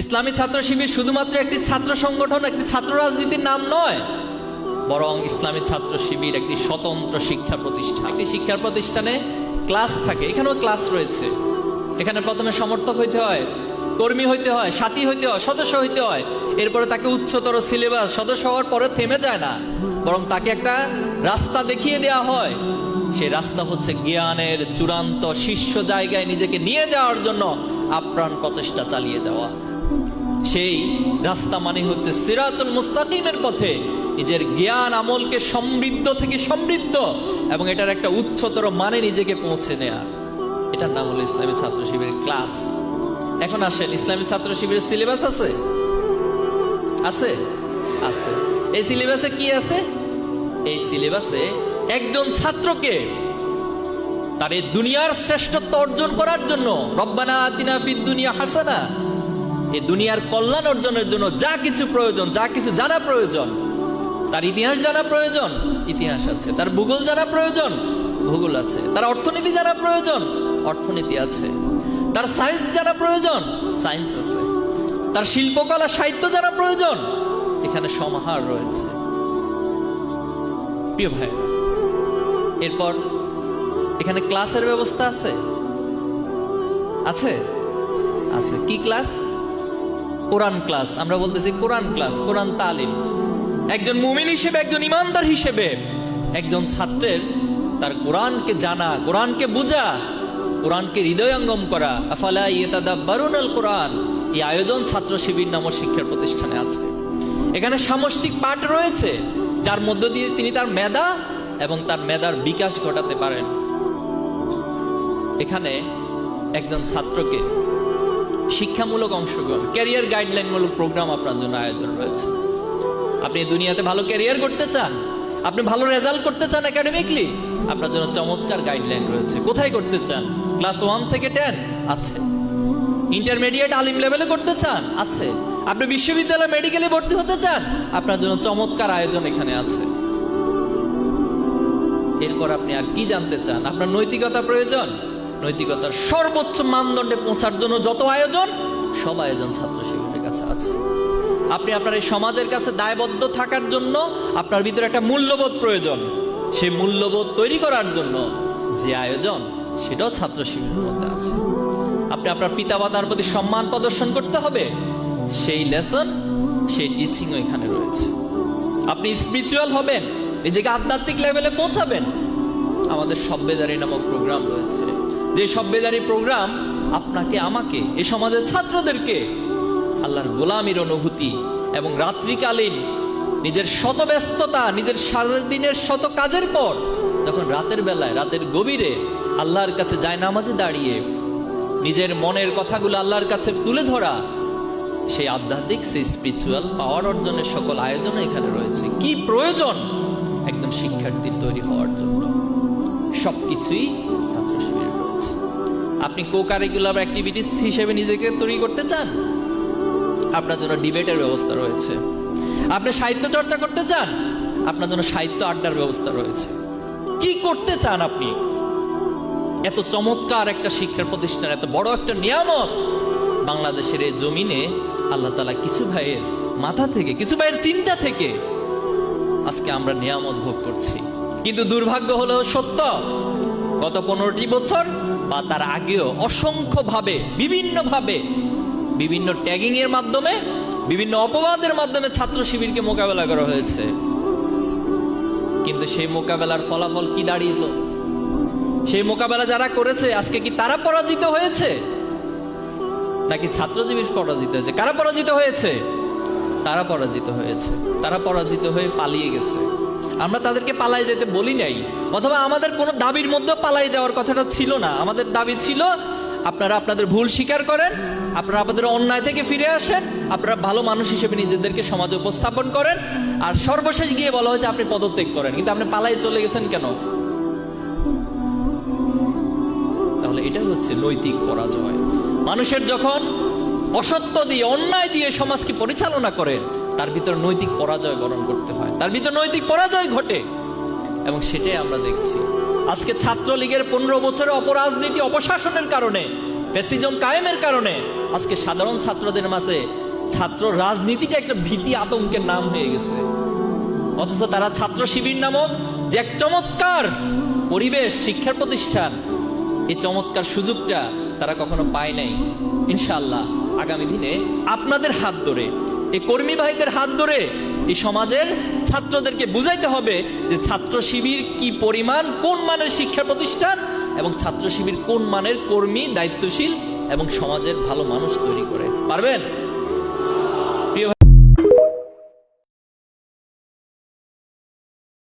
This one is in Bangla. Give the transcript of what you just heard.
ইসলামী ছাত্র শিবির শুধুমাত্র একটি ছাত্র সংগঠন, একটি ছাত্র রাজনীতির নাম নয়, বরং ইসলামী ছাত্র শিবির একটি স্বতন্ত্র শিক্ষা প্রতিষ্ঠান। একটি শিক্ষা প্রতিষ্ঠানে ক্লাস থাকে, এখানেও ক্লাস রয়েছে। এখানে প্রথমে সমর্থক হইতে হয়, কর্মী হইতে হয়, সাথী হইতে হয়, সদস্য হইতে হয়। এরপরে তাকে উচ্চতর সিলেবাস, সদস্য হওয়ার পরে থেমে যায় না, বরং তাকে একটা রাস্তা দেখিয়ে দেওয়া হয়। সেই রাস্তা হচ্ছে জ্ঞানের চূড়ান্ত শীর্ষ জায়গায় নিজেকে নিয়ে যাওয়ার জন্য আপ্রাণ প্রচেষ্টা চালিয়ে যাওয়া। সেই রাস্তা মানে হচ্ছে সিরাতুল মুস্তাকিমের পথে নিজের জ্ঞান আমলকে সমৃদ্ধ থেকে সমৃদ্ধ এবং এটার একটা উচ্চতর মানে নিজেকে পৌঁছে নেয়া। এটার নাম হলো ইসলামী ছাত্র শিবিরের ক্লাস। এখন আসেন, ইসলামী ছাত্র শিবিরের সিলেবাস আছে? আছে, আছে। এই সিলেবাসে কি আছে? এই সিলেবাসে একজন ছাত্রকে তার এই দুনিয়ার শ্রেষ্ঠত্ব অর্জন করার জন্য, রব্বানা আতিনা ফিদ দুনিয়া হাসানা, এই দুনিয়ার কল্যাণ অর্জনের জন্য যা কিছু প্রয়োজন, যা কিছু জানা প্রয়োজন, তার ইতিহাস জানা প্রয়োজন, ইতিহাস আছে। তার ভূগোল জানা প্রয়োজন, ভূগোল আছে। তার অর্থনীতি জানা প্রয়োজন, অর্থনীতি আছে। তার সায়েন্স জানা প্রয়োজন, সায়েন্স আছে। তার শিল্পকলা সাহিত্য জানা প্রয়োজন, এখানে সমাহার রয়েছে। প্রিয় ভাই, এরপর এখানে ক্লাসের ব্যবস্থা আছে, আছে, আছে। কি ক্লাস? কোরআন ক্লাস। আমরা বলতেছি কোরআন ক্লাস, কোরআন তালিম। একজন মুমিন হিসেবে, একজন ইমানদার হিসেবে একজন ছাত্রের তার কোরআনকে জানা, কোরআনকে বোঝা, কোরআনকে হৃদয়ঙ্গম করা, আফালা ইয়াতাদাব্বারুনাল কোরআন, এই আয়োজন ছাত্র শিবির নামক শিক্ষা প্রতিষ্ঠানে আছে। এখানে সামষ্টিক পাঠ রয়েছে, যার মধ্য দিয়ে তিনি তার মেধা এবং তার মেধার বিকাশ ঘটাতে পারেন। এখানে একজন ছাত্রকে শিক্ষামূলক অংশগ্রহণ, ক্যারিয়ার গাইডলাইনমূলক প্রোগ্রাম আপনার জন্য আয়োজন রয়েছে। আপনি দুনিয়াতে ভালো ক্যারিয়ার করতে চান, আপনি ভালো রেজাল্ট করতে চান একাডেমিকলি, আপনার জন্য চমৎকার গাইডলাইন রয়েছে। কোথায় করতে চান? ক্লাস 1 থেকে 10 আছে। ইন্টারমিডিয়েট আলিম লেভেলে করতে চান, আছে। আপনি বিশ্ববিদ্যালয় মেডিকেলে ভর্তি হতে চান, আপনার জন্য চমৎকার আয়োজন এখানে আছে। এরপর আপনি আর কি জানতে চান? আপনার নৈতিকতা প্রয়োজন, নৈতিকতার সর্বোচ্চ মানদণ্ডে পৌঁছার জন্য যত আয়োজন, সব আয়োজন ছাত্র শিবিরের কাছে আছে। আপনি আপনার এই সমাজের কাছে দায়বদ্ধ থাকার জন্য আপনার ভিতরে একটা মূল্যবোধ প্রয়োজন। সেই মূল্যবোধ তৈরি করার জন্য যে আয়োজন, সেটাও ছাত্র শিবিরের মধ্যে আছে। আপনি আপনার পিতামাতার প্রতি সম্মান প্রদর্শন করতে হবে, সেই লেসন, সেই টিচিংও এখানে রয়েছে। আপনি স্পিরিচুয়াল হবেন, নিজেকে আধ্যাত্মিক লেভেলে পৌঁছাবেন, আমাদের সভ্যদারি নামক প্রোগ্রাম রয়েছে। যে সভ্যদারি প্রোগ্রাম আপনাকে, আমাকে, এই সমাজের ছাত্রদেরকে আল্লাহর গোলামির অনুভূতি এবং রাত্রিকালীন নিজের শত ব্যস্ততা, নিজের সারাদিনের শত কাজের পর যখন রাতের বেলায়, রাতের গভীরে আল্লাহর কাছে জায়নামাজে দাঁড়িয়ে নিজের মনের কথাগুলো আল্লাহর কাছে তুলে ধরা, সেই আধ্যাত্মিক, সেই স্পিরিচুয়াল পাওয়ার অর্জনের সকল আয়োজন এখানে রয়েছে। কি প্রয়োজন একজন শিক্ষার্থীর তৈরি হওয়ার জন্য? সবকিছুই ছাত্র শিবিরে রয়েছে। আপনি কো কারিকুলার অ্যাক্টিভিটিস হিসেবে নিজেকে তৈরি করতে চান, আপনার জন্য ডিবেটের ব্যবস্থা রয়েছে। আপনি সাহিত্য চর্চা করতে চান, আপনার জন্য সাহিত্য আড্ডার ব্যবস্থা রয়েছে। কি করতে চান আপনি? এত চমৎকার একটা শিক্ষা প্রতিষ্ঠান, এত বড় একটা নিয়ামত বাংলাদেশের এই জমিনে আল্লাহ তাআলা কিছু ভাইয়ের মাথা থেকে, কিছু ভাইয়ের চিন্তা থেকে আজকে আমরা নিয়ামত ভোগ করছি। কিন্তু দুর্ভাগ্য হলো সত্য, গত 15টি বছর বা তার আগেও অসংখ্যভাবে, বিভিন্নভাবে, বিভিন্ন ট্যাগিং এর মাধ্যমে, বিভিন্ন অপবাদের মাধ্যমে ছাত্র শিবিরকে মোকাবেলা করা হয়েছে। কিন্তু সেই মোকাবেলার ফলাফল কি দাঁড়িয়েছিল? সেই মোকাবেলা যারা করেছে আজকে কি তারা পরাজিত হয়েছে, নাকি ছাত্র শিবির পরাজিত হয়েছে? কারা পরাজিত হয়েছে? তারা পরাজিত হয়েছে। তারা পরাজিত হয়ে পালিয়ে গেছে। আমরা তাদেরকে পালাই যেতে বলি নাই, অথবা আমাদের কোনো দাবির মধ্যে পালাই যাওয়ার কথাটা ছিল না। আমাদের দাবি ছিল, আপনারা আপনাদের ভুল স্বীকার করেন, আপনারা আপনাদের অন্যায় থেকে ফিরে আসেন, আপনারা ভালো মানুষ হিসেবে নিজেদেরকে সমাজে উপস্থাপন করেন, আর সর্বশেষ গিয়ে বলা হয়েছে আপনি পদত্যাগ করেন। কিন্তু আপনি পালাই চলে গেছেন কেন? তাহলে এটা হচ্ছে নৈতিক পরাজয়। মানুষের যখন অসত্য দিয়ে, অন্যায় দিয়ে সমাজকে পরিচালনা করে, তার ভিতর নৈতিক পরাজয় বরণ করতে হয়, তার ভিতর নৈতিক পরাজয় ঘটে। এবং সেটাই আমরা দেখছি আজকে ছাত্রলীগের 15 বছরের অপরাজনীতি, অপশাসনের কারণে ফ্যাসিজম কায়েমের কারণে আজকে সাধারণ ছাত্রদের মাঝে ছাত্র রাজনীতিটা একটা ভীতি আতঙ্কের নাম হয়ে গেছে। অথচ তারা ছাত্র শিবির নামক যে এক চমৎকার পরিবেশ, শিক্ষার প্রতিষ্ঠান, এই চমৎকার সুযোগটা তারা কখনো পায় নাই। ইনশাআল্লাহ আগামী দিনে আপনাদের হাত ধরে, এই কর্মী ভাইদের হাত ধরে এই সমাজের ছাত্রদেরকে বুঝাইতে হবে যে ছাত্র শিবির কি পরিমাণ, কোন মানের শিক্ষা প্রতিষ্ঠান, এবং ছাত্র শিবির কোন মানের কর্মী, দায়িত্বশীল এবং সমাজের ভালো মানুষ তৈরি করে। পারবেন?